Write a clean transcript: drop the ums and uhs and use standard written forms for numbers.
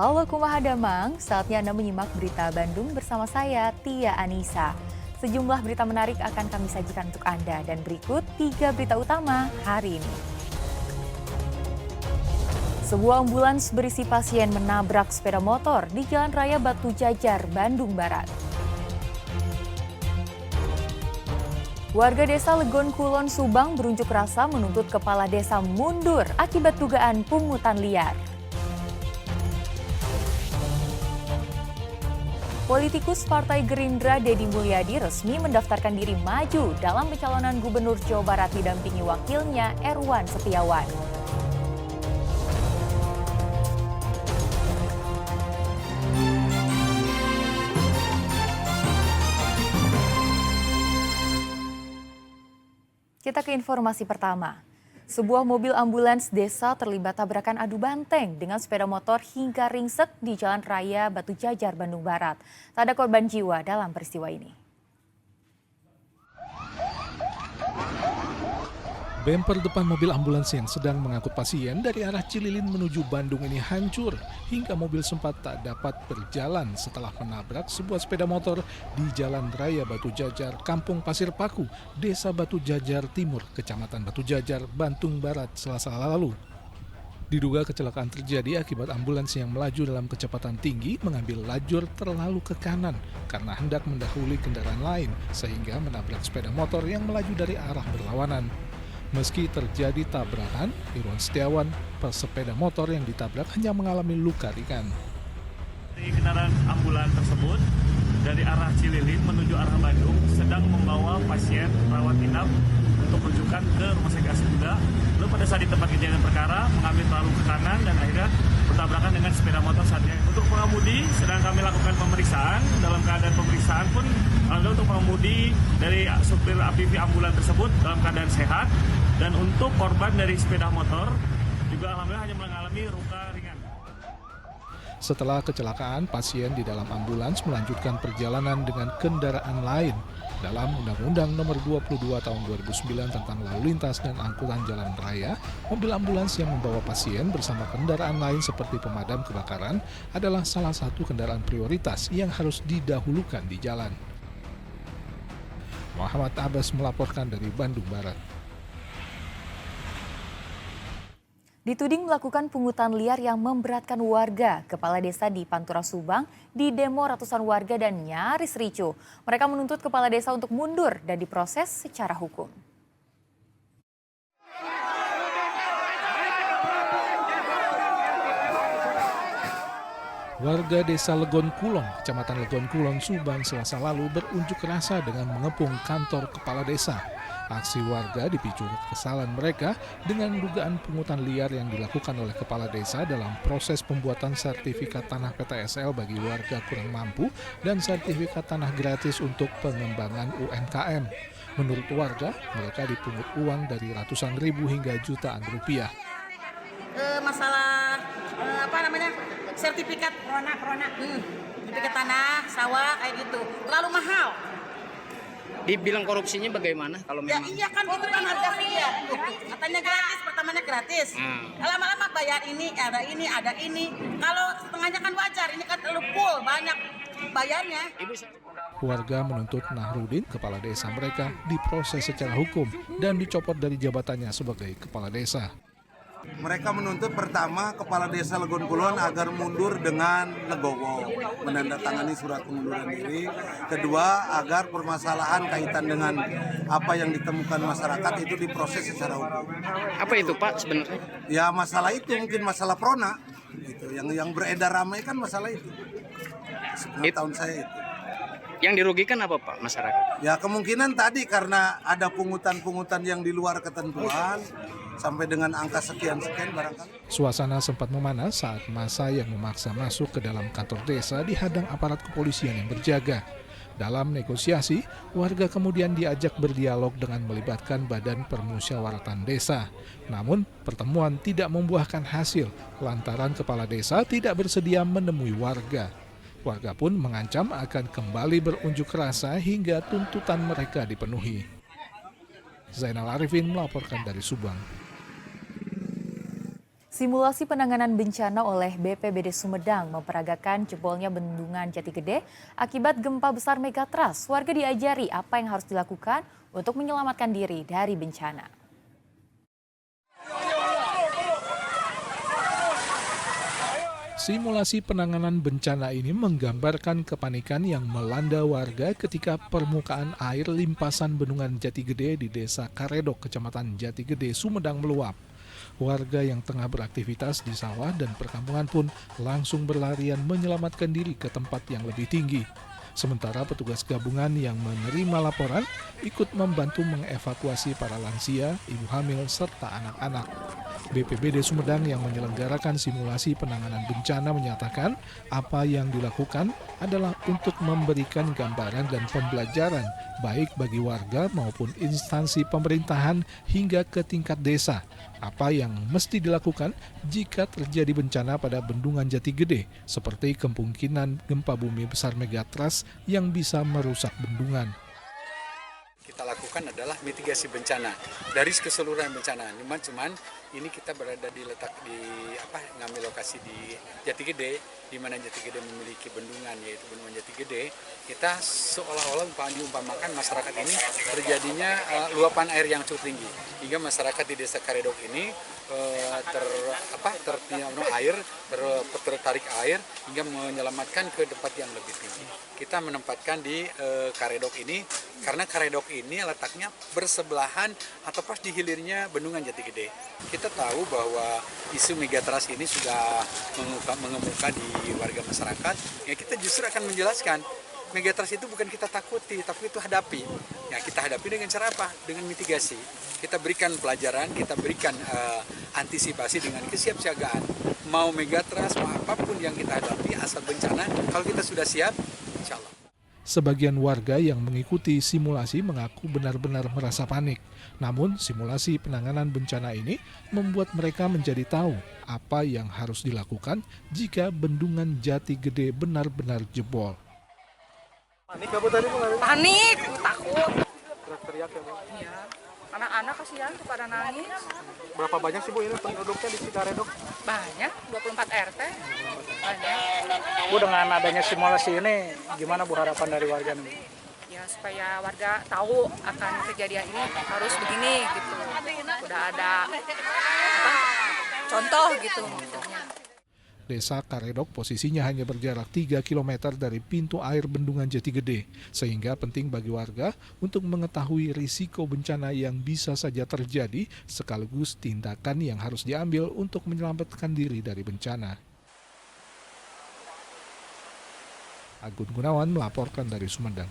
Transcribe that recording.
Halo Kumaha Damang, saatnya Anda menyimak berita Bandung bersama saya, Tia Anissa. Sejumlah berita menarik akan kami sajikan untuk Anda dan berikut 3 berita utama hari ini. Sebuah ambulans berisi pasien menabrak sepeda motor di Jalan Raya Batu Jajar, Bandung Barat. Warga desa Legon Kulon, Subang berunjuk rasa menuntut kepala desa mundur akibat dugaan pungutan liar. Politikus Partai Gerindra Deddy Mulyadi resmi mendaftarkan diri maju dalam pencalonan Gubernur Jawa Barat didampingi wakilnya Erwan Setiawan. Kita ke informasi pertama. Sebuah mobil ambulans desa terlibat tabrakan adu banteng dengan sepeda motor hingga ringsek di Jalan Raya Batu Jajar, Bandung Barat. Tak ada korban jiwa dalam peristiwa ini. Bemper depan mobil ambulans yang sedang mengangkut pasien dari arah Cililin menuju Bandung ini hancur hingga mobil sempat tak dapat berjalan setelah menabrak sebuah sepeda motor di Jalan Raya Batu Jajar, Kampung Pasir Paku, Desa Batu Jajar Timur, Kecamatan Batu Jajar, Bandung Barat, Selasa lalu. Diduga kecelakaan terjadi akibat ambulans yang melaju dalam kecepatan tinggi mengambil lajur terlalu ke kanan karena hendak mendahului kendaraan lain sehingga menabrak sepeda motor yang melaju dari arah berlawanan. Meski terjadi tabrakan, Erwan Setiawan, pesepeda motor yang ditabrak hanya mengalami luka ringan. Di kendaraan ambulan tersebut dari arah Cililin menuju arah Bandung sedang membawa pasien rawat inap untuk rujukan ke Rumah Sakit Asunda. Lalu pada saat di tempat kejadian perkara mengambil terlalu ke kanan dan akhirnya bertabrakan dengan sepeda motor saatnya. Untuk pengemudi sedang kami lakukan pemeriksaan. Dalam keadaan pemeriksaan pun untuk pengemudi dari supir APV ambulan tersebut dalam keadaan sehat. Dan untuk korban dari sepeda motor juga alhamdulillah hanya mengalami luka ringan. Setelah kecelakaan, pasien di dalam ambulans melanjutkan perjalanan dengan kendaraan lain. Dalam Undang-Undang Nomor 22 Tahun 2009 tentang Lalu Lintas dan Angkutan Jalan Raya, mobil ambulans yang membawa pasien bersama kendaraan lain seperti pemadam kebakaran adalah salah satu kendaraan prioritas yang harus didahulukan di jalan. Muhammad Abbas melaporkan dari Bandung Barat. Dituding melakukan pungutan liar yang memberatkan warga, Kepala Desa di Pantura Subang didemo ratusan warga dan nyaris ricuh. Mereka menuntut Kepala Desa untuk mundur dan diproses secara hukum. Warga Desa Legon Kulon, Kecamatan Legon Kulon, Subang, Selasa lalu berunjuk rasa dengan mengepung kantor Kepala Desa. Aksi warga dipicu kekesalan mereka dengan dugaan pungutan liar yang dilakukan oleh Kepala Desa dalam proses pembuatan sertifikat tanah PTSL bagi warga kurang mampu dan sertifikat tanah gratis untuk pengembangan UMKM. Menurut warga, mereka dipungut uang dari ratusan ribu hingga jutaan rupiah. Masalah sertifikat sertifikat tanah sawah kayak gitu terlalu mahal. Dibilang korupsinya bagaimana kalau memang? Ya iya kan itu kan harga dia. Katanya gratis, pertamanya gratis. Lama-lama bayar ini, ada ini. Kalau setengahnya kan wajar, ini kan terlalu full banyak bayarnya. Warga menuntut Nahrudin, kepala desa mereka, diproses secara hukum dan dicopot dari jabatannya sebagai kepala desa. Mereka menuntut pertama Kepala Desa Legon Kulon agar mundur dengan legowo, menandatangani surat pengunduran diri. Kedua, agar permasalahan kaitan dengan apa yang ditemukan masyarakat itu diproses secara hukum. Apa itu Pak sebenarnya? Ya masalah itu mungkin masalah prona, gitu. Yang beredar ramai kan masalah itu. Tahun saya itu. Yang dirugikan apa Pak masyarakat? Ya kemungkinan tadi karena ada pungutan-pungutan yang di luar ketentuan sampai dengan angka sekian-sekian barangkali. Suasana sempat memanas saat massa yang memaksa masuk ke dalam kantor desa dihadang aparat kepolisian yang berjaga. Dalam negosiasi, warga kemudian diajak berdialog dengan melibatkan Badan Permusyawaratan Desa. Namun, pertemuan tidak membuahkan hasil lantaran kepala desa tidak bersedia menemui warga. Warga pun mengancam akan kembali berunjuk rasa hingga tuntutan mereka dipenuhi. Zainal Arifin melaporkan dari Subang. Simulasi penanganan bencana oleh BPBD Sumedang memperagakan jebolnya bendungan Jati Gede akibat gempa besar megatrust. Warga diajari apa yang harus dilakukan untuk menyelamatkan diri dari bencana. Simulasi penanganan bencana ini menggambarkan kepanikan yang melanda warga ketika permukaan air limpasan bendungan Jati Gede di Desa Karedok, Kecamatan Jati Gede, Sumedang meluap. Warga yang tengah beraktivitas di sawah dan perkampungan pun langsung berlarian menyelamatkan diri ke tempat yang lebih tinggi. Sementara petugas gabungan yang menerima laporan ikut membantu mengevakuasi para lansia, ibu hamil, serta anak-anak. BPBD Sumedang yang menyelenggarakan simulasi penanganan bencana menyatakan apa yang dilakukan adalah untuk memberikan gambaran dan pembelajaran baik bagi warga maupun instansi pemerintahan hingga ke tingkat desa. Apa yang mesti dilakukan jika terjadi bencana pada bendungan Jati Gede seperti kemungkinan gempa bumi besar megatrust yang bisa merusak bendungan. Kita lakukan adalah mitigasi bencana dari keseluruhan bencana. Cuman ini kita berada di ngambil lokasi di Jati Gede, di mana Jati Gede memiliki bendungan, yaitu bendungan Jati Gede. Kita seolah-olah diumpamakan masyarakat ini terjadinya luapan air yang cukup tinggi, hingga masyarakat di Desa Karedok ini tertarik air hingga menyelamatkan ke tempat yang lebih tinggi. Kita menempatkan di Karedok ini karena Karedok ini letaknya bersebelahan atau pas di hilirnya bendungan Jati Gede. Kita tahu bahwa isu megatrust ini sudah mengemuka di warga masyarakat. Ya, kita justru akan menjelaskan megatrust itu bukan kita takuti, tapi itu hadapi. Ya, kita hadapi dengan cara apa? Dengan mitigasi. Kita berikan pelajaran, kita berikan antisipasi dengan kesiapsiagaan. Mau megatrust, mau apapun yang kita hadapi, asal bencana, kalau kita sudah siap, insya Allah. Sebagian warga yang mengikuti simulasi mengaku benar-benar merasa panik. Namun, simulasi penanganan bencana ini membuat mereka menjadi tahu apa yang harus dilakukan jika bendungan Jati Gede benar-benar jebol. Panik kamu tadi mengalami? Panik, takut. Teriak-teriak ya, Bu? Iya. Anak-anak kasihan tuh pada nangis. Berapa banyak sih, Bu, ini penduduknya di Cikaredok? Banyak, 24 RT. Banyak. Bu, dengan adanya simulasi ini, gimana Bu harapan dari warga nih? Ya supaya warga tahu akan kejadian ini harus begini gitu. Udah ada contoh gitu maksudnya. Desa Karedok posisinya hanya berjarak 3 km dari pintu air bendungan Jati Gede, sehingga penting bagi warga untuk mengetahui risiko bencana yang bisa saja terjadi sekaligus tindakan yang harus diambil untuk menyelamatkan diri dari bencana. Agun Gunawan melaporkan dari Sumedang.